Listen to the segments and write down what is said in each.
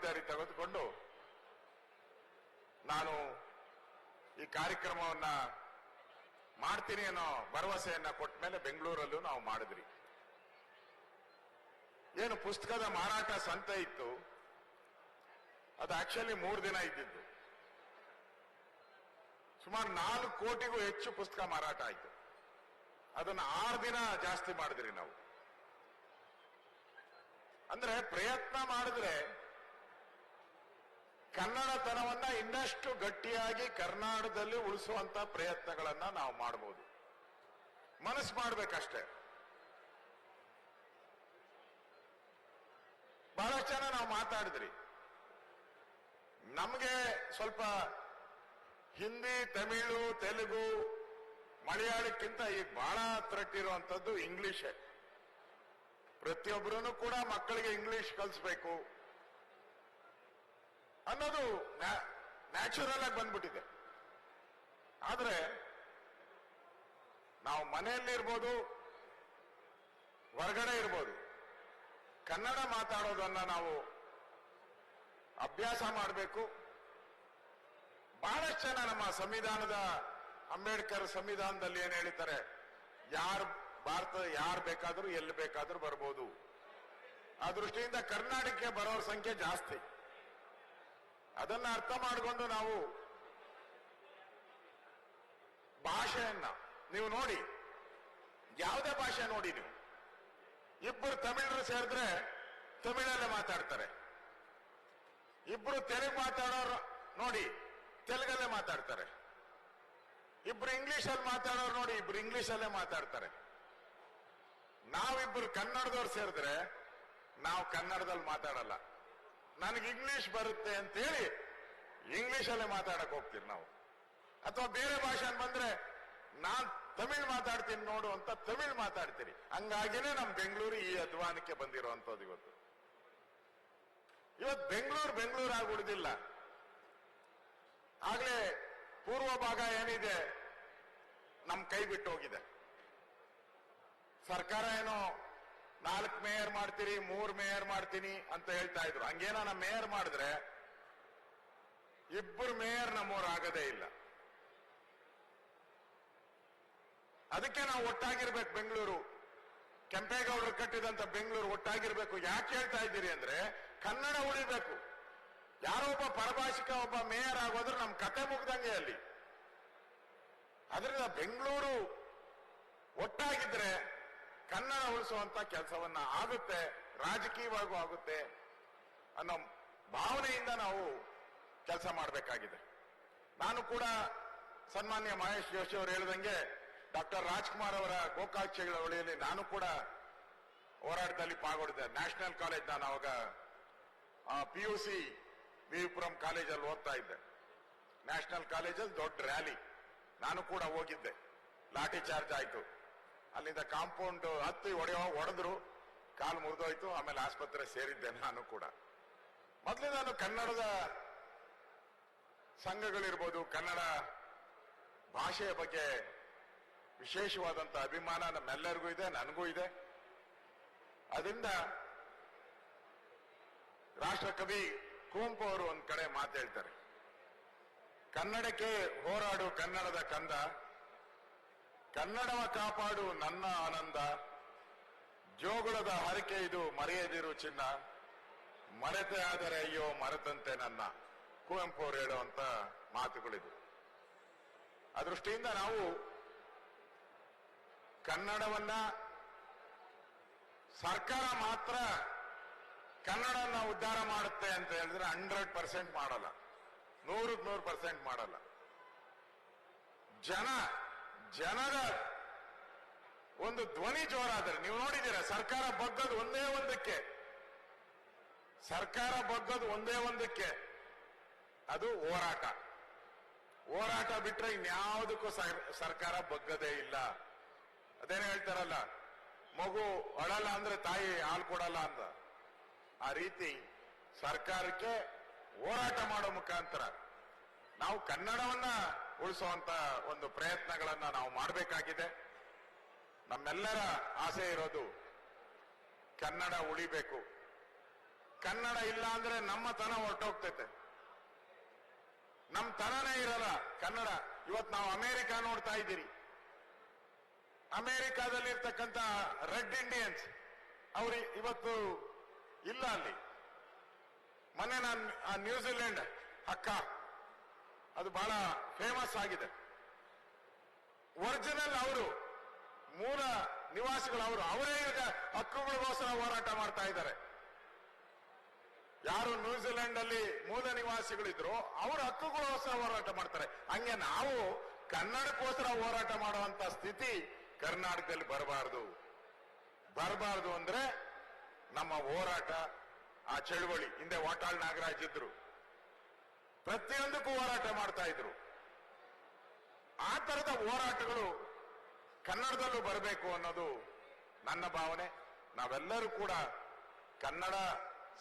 ಜವಾಬ್ದಾರಿ ತೆಗೆದುಕೊಂಡು ನಾನು ಈ ಕಾರ್ಯಕ್ರಮವನ್ನ ಮಾಡ್ತೀನಿ ಅನ್ನೋ ಭರವಸೆಯನ್ನ ಕೊಟ್ಟ ಮೇಲೆ ಬೆಂಗಳೂರಲ್ಲೂ ನಾವು ಮಾಡಿದ್ರಿ. ಏನು ಪುಸ್ತಕದ ಮಾರಾಟ ಸಂತೆ ಇತ್ತು, ಅದು ಆಕ್ಚುಲಿ 3 ದಿನ ಇದ್ದಿದ್ದು. ಸುಮಾರು 4 ಕೋಟಿಗೂ ಹೆಚ್ಚು ಪುಸ್ತಕ ಮಾರಾಟ ಆಯ್ತು. ಅದನ್ನು 6 ದಿನ ಜಾಸ್ತಿ ಮಾಡಿದ್ರಿ ನಾವು. ಅಂದ್ರೆ ಪ್ರಯತ್ನ ಮಾಡಿದ್ರೆ ಕನ್ನಡತನವನ್ನ ಇನ್ನಷ್ಟು ಗಟ್ಟಿಯಾಗಿ ಕರ್ನಾಟಕದಲ್ಲಿ ಉಳಿಸುವಂತ ಪ್ರಯತ್ನಗಳನ್ನ ನಾವು ಮಾಡಬಹುದು. ಮನಸ್ಸು ಮಾಡ್ಬೇಕಷ್ಟೇ. ಬಹಳಷ್ಟು ಜನ ನಾವು ಮಾತಾಡಿದ್ರಿ, ನಮಗೆ ಸ್ವಲ್ಪ ಹಿಂದಿ, ತಮಿಳು, ತೆಲುಗು, ಮಲಯಾಳಕ್ಕಿಂತ ಈಗ ಬಹಳ ಥ್ರೆಟ್ ಇಂಗ್ಲಿಷೇ. ಪ್ರತಿಯೊಬ್ಬರೂ ಕೂಡ ಮಕ್ಕಳಿಗೆ ಇಂಗ್ಲಿಷ್ ಕಲಿಸ್ಬೇಕು ಅನ್ನೋದು ನ್ಯಾಚುರಲ್ ಆಗಿ ಬಂದ್ಬಿಟ್ಟಿದೆ. ಆದ್ರೆ ನಾವು ಮನೆಯಲ್ಲಿರ್ಬೋದು, ಹೊರಗಡೆ ಇರ್ಬೋದು, ಕನ್ನಡ ಮಾತಾಡೋದನ್ನ ನಾವು ಅಭ್ಯಾಸ ಮಾಡಬೇಕು. ಬಹಳಷ್ಟು ಜನ ನಮ್ಮ ಸಂವಿಧಾನದ, ಅಂಬೇಡ್ಕರ್ ಸಂವಿಧಾನದಲ್ಲಿ ಏನ್ ಹೇಳ್ತಾರೆ, ಭಾರತದ ಯಾರು ಬೇಕಾದ್ರೂ ಎಲ್ಲಿ ಬೇಕಾದ್ರೂ ಬರ್ಬೋದು. ಆ ದೃಷ್ಟಿಯಿಂದ ಕರ್ನಾಟಕಕ್ಕೆ ಬರೋರ ಸಂಖ್ಯೆ ಜಾಸ್ತಿ. ಅದನ್ನ ಅರ್ಥ ಮಾಡಿಕೊಂಡು ನಾವು ಭಾಷೆಯನ್ನ, ನೀವು ನೋಡಿ, ಯಾವುದೇ ಭಾಷೆ ನೋಡಿ, ನೀವು ಇಬ್ಬರು ತಮಿಳರು ಸೇರಿದ್ರೆ ತಮಿಳಲ್ಲೇ ಮಾತಾಡ್ತಾರೆ. ಇಬ್ರು ತೆಲುಗು ಮಾತಾಡೋರು ನೋಡಿ ತೆಲುಗಲ್ಲೇ ಮಾತಾಡ್ತಾರೆ. ಇಬ್ರು ಇಂಗ್ಲಿಷಲ್ಲಿ ಮಾತಾಡೋರು ನೋಡಿ ಇಬ್ರು ಇಂಗ್ಲಿಷಲ್ಲೇ ಮಾತಾಡ್ತಾರೆ. ನಾವಿಬ್ರು ಕನ್ನಡದವ್ರು ಸೇರಿದ್ರೆ ನಾವು ಕನ್ನಡದಲ್ಲಿ ಮಾತಾಡಲ್ಲ. ನನಗೆ ಇಂಗ್ಲಿಷ್ ಬರುತ್ತೆ ಅಂತೇಳಿ ಇಂಗ್ಲಿಷಲ್ಲೇ ಮಾತಾಡಕ್ ಹೋಗ್ತೀವಿ ನಾವು. ಅಥವಾ ಬೇರೆ ಭಾಷೆ ಬಂದ್ರೆ ನಾನ್ ತಮಿಳ್ ಮಾತಾಡ್ತೀನಿ ನೋಡು ಅಂತ ತಮಿಳ್ ಮಾತಾಡ್ತೀರಿ. ಹಂಗಾಗಿನೇ ನಮ್ ಬೆಂಗಳೂರು ಈ ಅಧ್ವಾನಕ್ಕೆ ಬಂದಿರುವಂತದ್ದು. ಇವತ್ತು ಬೆಂಗಳೂರು ಆಗಿ ಉಳಿದಿಲ್ಲ. ಆಗ್ಲೇ ಪೂರ್ವ ಭಾಗ ಏನಿದೆ ನಮ್ ಕೈ ಬಿಟ್ಟು ಹೋಗಿದೆ. ಸರ್ಕಾರ ಏನೋ 4 ಮೇಯರ್ ಮಾಡ್ತೀರಿ, 3 ಮೇಯರ್ ಮಾಡ್ತೀನಿ ಅಂತ ಹೇಳ್ತಾ ಇದ್ರು. ಹಂಗೇನೋ ನಮ್ಮ ಮೇಯರ್ ಮಾಡಿದ್ರೆ 2 ಮೇಯರ್ ನಮ್ಮವ್ರು ಆಗದೇ ಇಲ್ಲ. ಅದಕ್ಕೆ ನಾವು ಒಟ್ಟಾಗಿರ್ಬೇಕು. ಬೆಂಗಳೂರು, ಕೆಂಪೇಗೌಡರು ಕಟ್ಟಿದಂತ ಬೆಂಗಳೂರು ಒಟ್ಟಾಗಿರ್ಬೇಕು. ಯಾಕೆ ಹೇಳ್ತಾ ಇದ್ದೀರಿ ಅಂದ್ರೆ ಕನ್ನಡ ಉಳಿಬೇಕು. ಯಾರೋ ಒಬ್ಬ ಪರಭಾಷಿಕ ಒಬ್ಬ ಮೇಯರ್ ಆಗೋದ್ರೆ ನಮ್ ಕತೆ ಮುಗ್ದಂಗೆ ಅಲ್ಲಿ. ಅದರಿಂದ ಬೆಂಗಳೂರು ಒಟ್ಟಾಗಿದ್ರೆ ಕನ್ನಡ ಉಳಿಸುವಂತ ಕೆಲಸವನ್ನ ಆಗುತ್ತೆ, ರಾಜಕೀಯವಾಗೂ ಆಗುತ್ತೆ ಅನ್ನೋ ಭಾವನೆಯಿಂದ ನಾವು ಕೆಲಸ ಮಾಡಬೇಕಾಗಿದೆ. ನಾನು ಕೂಡ ಸನ್ಮಾನ್ಯ ಮಹೇಶ್ ಜೋಶಿ ಅವರು ಹೇಳಿದಂಗೆ ಡಾಕ್ಟರ್ ರಾಜ್ಕುಮಾರ್ ಅವರ ಗೋಕಾಕ್ ಚಳವಳಿಯಲ್ಲಿ ನಾನು ಕೂಡ ಹೋರಾಟದಲ್ಲಿ ಪಾಲ್ಗೊಂಡಿದ್ದೆ. ನ್ಯಾಷನಲ್ ಕಾಲೇಜ್, ನಾನು ಅವಾಗ PUC ವಿಪುರಂ ಕಾಲೇಜಲ್ಲಿ ಓದ್ತಾ ಇದ್ದೆ. ನ್ಯಾಷನಲ್ ಕಾಲೇಜಲ್ಲಿ ದೊಡ್ಡ ರ್ಯಾಲಿ, ನಾನು ಕೂಡ ಹೋಗಿದ್ದೆ. ಲಾಠಿ ಚಾರ್ಜ್ ಆಯ್ತು. ಅಲ್ಲಿಂದ ಕಾಂಪೌಂಡ್ ಹತ್ತಿ ಹೊಡೆದ್ರು, ಕಾಲು ಮುರಿದೋಯ್ತು. ಆಮೇಲೆ ಆಸ್ಪತ್ರೆ ಸೇರಿದ್ದೆ ನಾನು ಕೂಡ. ಮೊದಲೇ ನಾನು ಕನ್ನಡದ ಸಂಘಗಳಿರ್ಬೋದು, ಕನ್ನಡ ಭಾಷೆಯ ಬಗ್ಗೆ ವಿಶೇಷವಾದಂತ ಅಭಿಮಾನ ನಮ್ಮೆಲ್ಲರಿಗೂ ಇದೆ, ನನಗೂ ಇದೆ. ಅದರಿಂದ ರಾಷ್ಟ್ರಕವಿ ಕುವೆಂಪು ಅವರು ಒಂದ್ ಕಡೆ ಮಾತು ಹೇಳ್ತಾರೆ, ಕನ್ನಡಕ್ಕೆ ಹೋರಾಡು ಕನ್ನಡದ ಕಂದ, ಕನ್ನಡವ ಕಾಪಾಡು ನನ್ನ ಆನಂದ, ಜೋಗುಳದ ಹರಕೆ ಇದು ಮರೆಯದಿರು ಚಿನ್ನ, ಮರೆತೆ ಆದರೆ ಅಯ್ಯೋ ಮರೆತಂತೆ ನನ್ನ. ಕುವೆಂಪು ಅವರು ಹೇಳುವಂತ ಮಾತುಗಳಿದು. ಆ ದೃಷ್ಟಿಯಿಂದ ನಾವು ಕನ್ನಡವನ್ನ, ಸರ್ಕಾರ ಮಾತ್ರ ಕನ್ನಡನ ಉದ್ಧಾರ ಮಾಡುತ್ತೆ ಅಂತ ಹೇಳಿದ್ರೆ 100% ಮಾಡಲ್ಲ, 100% ಮಾಡಲ್ಲ. ಜನರ ಒಂದು ಧ್ವನಿ ಜೋರಾದ್ರೆ, ನೀವು ನೋಡಿದ್ದೀರಾ ಸರ್ಕಾರ ಬಗ್ಗದು ಒಂದೇ ಒಂದಕ್ಕೆ, ಅದು ಹೋರಾಟ ಬಿಟ್ರೆ ಇನ್ಯಾವುದಕ್ಕೂ ಸರ್ಕಾರ ಬಗ್ಗದೇ ಇಲ್ಲ. ಅದೇನು ಹೇಳ್ತಾರಲ್ಲ, ಮಗು ಅಳಲ್ಲ ಅಂದ್ರೆ ತಾಯಿ ಹಾಲು ಕೊಡಲ್ಲ ಅಂತ. ಆ ರೀತಿ ಸರ್ಕಾರಕ್ಕೆ ಹೋರಾಟ ಮಾಡೋ ಮುಖಾಂತರ ನಾವು ಕನ್ನಡವನ್ನ ಉಳಿಸುವಂತ ಒಂದು ಪ್ರಯತ್ನಗಳನ್ನ ನಾವು ಮಾಡಬೇಕಾಗಿದೆ. ನಮ್ಮೆಲ್ಲರ ಆಸೆ ಇರೋದು ಕನ್ನಡ ಉಳಿಬೇಕು. ಕನ್ನಡ ಇಲ್ಲ ಅಂದ್ರೆ ನಮ್ಮ ತನ ಹೊರಟೋಗ್ತೈತೆ, ನಮ್ಮ ತನನೇ ಇರಲ್ಲ ಕನ್ನಡ. ಇವತ್ತು ನಾವು ಅಮೆರಿಕ ನೋಡ್ತಾ ಇದ್ದೀರಿ, ಅಮೆರಿಕಾದಲ್ಲಿರ್ತಕ್ಕಂಥ ರೆಡ್ ಇಂಡಿಯನ್ಸ್ ಅವರು ಇವತ್ತು ಇಲ್ಲ ಅಲ್ಲಿ. ಮೊನ್ನೆ ನಾನು ನ್ಯೂಜಿಲೆಂಡ್ ಅಕ್ಕ, ಅದು ಬಹಳ ಫೇಮಸ್ ಆಗಿದೆ. ಒರಿಜಿನಲ್ ಅವರು, ಮೂಲ ನಿವಾಸಿಗಳು ಅವರೇ ಈಗ ಹಕ್ಕುಗಳಿಗೋಸ್ಕರ ಹೋರಾಟ ಮಾಡ್ತಾ ಇದ್ದಾರೆ. ಯಾರು ನ್ಯೂಜಿಲೆಂಡ್ ಅಲ್ಲಿ ಮೂಲ ನಿವಾಸಿಗಳಿದ್ರು ಅವ್ರ ಹಕ್ಕುಗಳಿಗೋಸ್ಕರ ಹೋರಾಟ ಮಾಡ್ತಾರೆ. ಹಂಗೆ ನಾವು ಕನ್ನಡಕ್ಕೋಸ್ಕರ ಹೋರಾಟ ಮಾಡುವಂತ ಸ್ಥಿತಿ ಕರ್ನಾಟಕದಲ್ಲಿ ಬರಬಾರದು ಅಂದ್ರೆ ನಮ್ಮ ಹೋರಾಟ, ಆ ಚಳವಳಿ, ಹಿಂದೆ ವಾಟಾಳ್ ನಾಗರಾಜ್ ಇದ್ರು, ಪ್ರತಿಯೊಂದಕ್ಕೂ ಹೋರಾಟ ಮಾಡ್ತಾ ಇದ್ರು. ಆ ತರದ ಹೋರಾಟಗಳು ಕನ್ನಡದಲ್ಲೂ ಬರಬೇಕು ಅನ್ನೋದು ನನ್ನ ಭಾವನೆ. ನಾವೆಲ್ಲರೂ ಕೂಡ ಕನ್ನಡ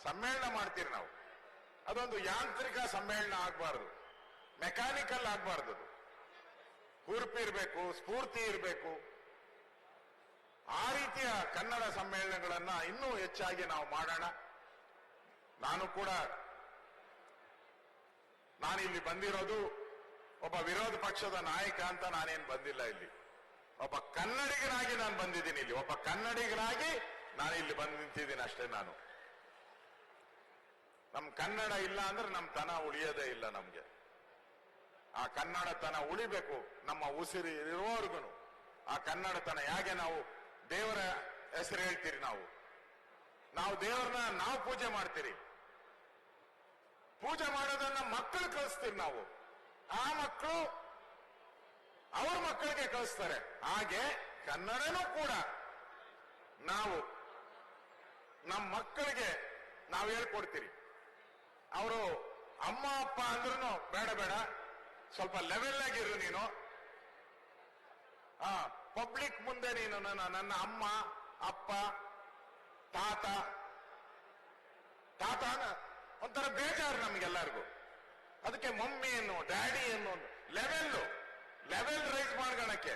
ಸಮ್ಮೇಳನ ಮಾಡ್ತೀರಿ ನಾವು, ಅದೊಂದು ಯಾಂತ್ರಿಕ ಸಮ್ಮೇಳನ ಆಗಬಾರ್ದು, ಮೆಕ್ಯಾನಿಕಲ್ ಆಗಬಾರ್ದು. ಅದು ಹುರುಪು ಇರಬೇಕು, ಸ್ಫೂರ್ತಿ ಇರಬೇಕು. ಆ ರೀತಿಯ ಕನ್ನಡ ಸಮ್ಮೇಳನಗಳನ್ನ ಇನ್ನೂ ಹೆಚ್ಚಾಗಿ ನಾವು ಮಾಡೋಣ. ನಾನಿಲ್ಲಿ ಬಂದಿರೋದು ಒಬ್ಬ ವಿರೋಧ ಪಕ್ಷದ ನಾಯಕ ಅಂತ ನಾನೇನು ಬಂದಿಲ್ಲ. ಇಲ್ಲಿ ಒಬ್ಬ ಕನ್ನಡಿಗನಾಗಿ ನಾನು ಬಂದಿದ್ದೀನಿ. ಇಲ್ಲಿ ಒಬ್ಬ ಕನ್ನಡಿಗನಾಗಿ ನಾನು ಇಲ್ಲಿ ಬಂದು ನಿಂತಿದ್ದೀನಿ ಅಷ್ಟೇ. ನಮ್ ಕನ್ನಡ ಇಲ್ಲ ಅಂದ್ರೆ ನಮ್ ತನ ಉಳಿಯೋದೇ ಇಲ್ಲ. ನಮ್ಗೆ ಆ ಕನ್ನಡ ತನ ಉಳಿಬೇಕು. ನಮ್ಮ ಉಸಿರು ಇರುವವರೆಗೂ ಆ ಕನ್ನಡ ತನ, ಹೇಗೆ ನಾವು ದೇವರ ಹೆಸರು ಹೇಳ್ತೀರಿ, ನಾವು ದೇವರನ್ನ ನಾವು ಪೂಜೆ ಮಾಡ್ತೀರಿ, ಪೂಜೆ ಮಾಡೋದನ್ನ ಮಕ್ಕಳು ಕಲಿಸ್ತೀವಿ ನಾವು, ಆ ಮಕ್ಕಳು ಅವ್ರ ಮಕ್ಕಳಿಗೆ ಕಲಿಸ್ತಾರೆ. ಹಾಗೆ ಕನ್ನಡನೂ ಕೂಡ ನಾವು ನಮ್ಮ ಮಕ್ಕಳಿಗೆ ನಾವು ಹೇಳ್ಕೊಡ್ತೀರಿ. ಅವರು ಅಮ್ಮ ಅಪ್ಪ ಅಂದ್ರೂ ಬೇಡ, ಸ್ವಲ್ಪ ಲೆವೆಲ್ ಆಗಿರು ನೀನು, ಪಬ್ಲಿಕ್ ಮುಂದೆ ನೀನು ನನ್ನ ಅಮ್ಮ ಅಪ್ಪ ತಾತ ಒಂಥರ ಬೇಜಾರು ನಮ್ಗೆಲ್ಲರಿಗೂ. ಅದಕ್ಕೆ ಮಮ್ಮಿ ಏನು ಡ್ಯಾಡಿ ಏನು ಲೆವೆಲ್ ರೈಸ್ ಮಾಡ್ಕೊಳಕ್ಕೆ,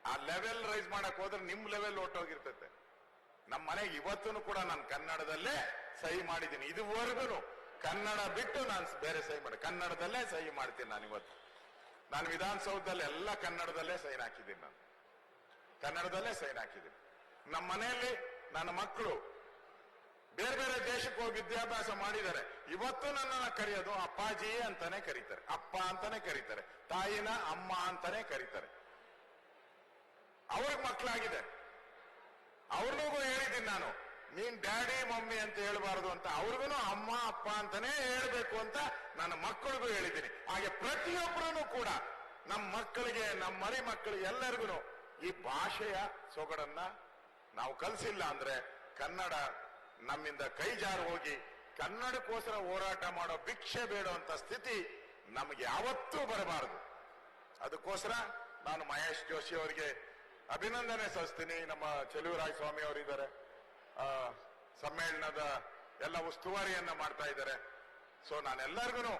ಆ ಲೆವೆಲ್ ರೈಸ್ ಮಾಡಕ್ ಹೋದ್ರೆ ನಿಮ್ ಲೆವೆಲ್ ಹೊಟ್ಟೋಗಿರ್ತೈತೆ. ನಮ್ಮ ಮನೆಗೆ ಇವತ್ತೂ ಕೂಡ ನಾನು ಕನ್ನಡದಲ್ಲೇ ಸಹಿ ಮಾಡಿದ್ದೀನಿ. ಇದುವರೆಗೂ ಕನ್ನಡ ಬಿಟ್ಟು ನಾನು ಬೇರೆ ಸಹಿ ಕನ್ನಡದಲ್ಲೇ ಸಹಿ ಮಾಡ್ತೀನಿ. ನಾನು ವಿಧಾನಸೌಧದಲ್ಲಿ ಎಲ್ಲ ಕನ್ನಡದಲ್ಲೇ ಸೈನ್ ಹಾಕಿದ್ದೀನಿ. ಕನ್ನಡದಲ್ಲೇ ಸೈನ್ ಹಾಕಿದ್ದೀನಿ. ನಮ್ಮ ಮನೆಯಲ್ಲಿ ನನ್ನ ಮಕ್ಕಳು ಬೇರೆ ಬೇರೆ ದೇಶಕ್ಕೆ ಹೋಗಿ ವಿದ್ಯಾಭ್ಯಾಸ ಮಾಡಿದ್ದಾರೆ. ಇವತ್ತು ನನ್ನನ್ನು ಕರೆಯೋದು ಅಪ್ಪಾಜಿ ಅಂತಾನೆ ಕರೀತಾರೆ, ಅಪ್ಪ ಅಂತಾನೆ ಕರೀತಾರೆ, ತಾಯಿನ ಅಮ್ಮ ಅಂತಾನೆ ಕರೀತಾರೆ. ಅವ್ರಿಗೆ ಮಕ್ಕಳಾಗಿದೆ, ಅವ್ರಿಗೂ ಹೇಳಿದ್ದೀನಿ ನಾನು, ನೀನ್ ಡ್ಯಾಡಿ ಮಮ್ಮಿ ಅಂತ ಹೇಳ್ಬಾರ್ದು ಅಂತ. ಅವ್ರಿಗೂ ಅಮ್ಮ ಅಪ್ಪ ಅಂತಾನೆ ಹೇಳ್ಬೇಕು ಅಂತ ನನ್ನ ಮಕ್ಕಳಿಗೂ ಹೇಳಿದ್ದೀನಿ. ಹಾಗೆ ಪ್ರತಿಯೊಬ್ಬರೂ ಕೂಡ ನಮ್ಮ ಮಕ್ಕಳಿಗೆ, ನಮ್ಮ ಮರಿ ಮಕ್ಕಳಿಗೆ ಎಲ್ಲರಿಗೂ ಈ ಭಾಷೆಯ ಸೊಗಡನ್ನ ನಾವು ಕಲಿಸಿಲ್ಲ ಅಂದ್ರೆ ಕನ್ನಡ ನಮ್ಮಿಂದ ಕೈ ಜಾರು ಹೋಗಿ ಕನ್ನಡಕ್ಕೋಸ್ಕರ ಹೋರಾಟ ಮಾಡೋ ಭಿಕ್ಷೆ ಬೇಡುವಂತ ಸ್ಥಿತಿ ನಮಗೆ ಯಾವತ್ತೂ ಬರಬಾರದು. ಅದಕ್ಕೋಸ್ಕರ ನಾನು ಮಹೇಶ್ ಜೋಶಿ ಅವರಿಗೆ ಅಭಿನಂದನೆ ಸಲ್ಲಿಸ್ತೀನಿ. ನಮ್ಮ ಚೆಲುವರಾಯ ಸ್ವಾಮಿ ಅವರಿದ್ದಾರೆ, ಸಮ್ಮೇಳನದ ಎಲ್ಲ ಉಸ್ತುವಾರಿಯನ್ನ ಮಾಡ್ತಾ ಇದ್ದಾರೆ. ಸೊ ನಾನೆಲ್ಲರಿಗೂ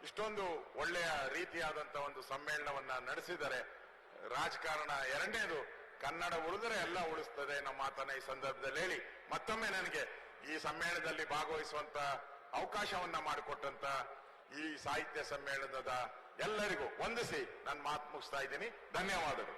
ಇಷ್ಟೊಂದು ಒಳ್ಳೆಯ ರೀತಿಯಾದಂತ ಒಂದು ಸಮ್ಮೇಳನವನ್ನ ನಡೆಸಿದ್ದಾರೆ. ರಾಜಕಾರಣ ಎರಡನೇದು, ಕನ್ನಡ ಉಳಿದರೆ ಎಲ್ಲ ಉಳಿಸ್ತದೆ ನಮ್ಮ ಮಾತನ್ನ ಈ ಸಂದರ್ಭದಲ್ಲಿ ಹೇಳಿ, ಮತ್ತೊಮ್ಮೆ ನನಗೆ ಈ ಸಮ್ಮೇಳನದಲ್ಲಿ ಭಾಗವಹಿಸುವಂತ ಅವಕಾಶವನ್ನ ಮಾಡಿಕೊಟ್ಟಂತ ಈ ಸಾಹಿತ್ಯ ಸಮ್ಮೇಳನದ ಎಲ್ಲರಿಗೂ ವಂದಿಸಿ ನನ್ನ ಮಾತು ಮುಗಿಸ್ತಾ ಇದ್ದೀನಿ. ಧನ್ಯವಾದಗಳು.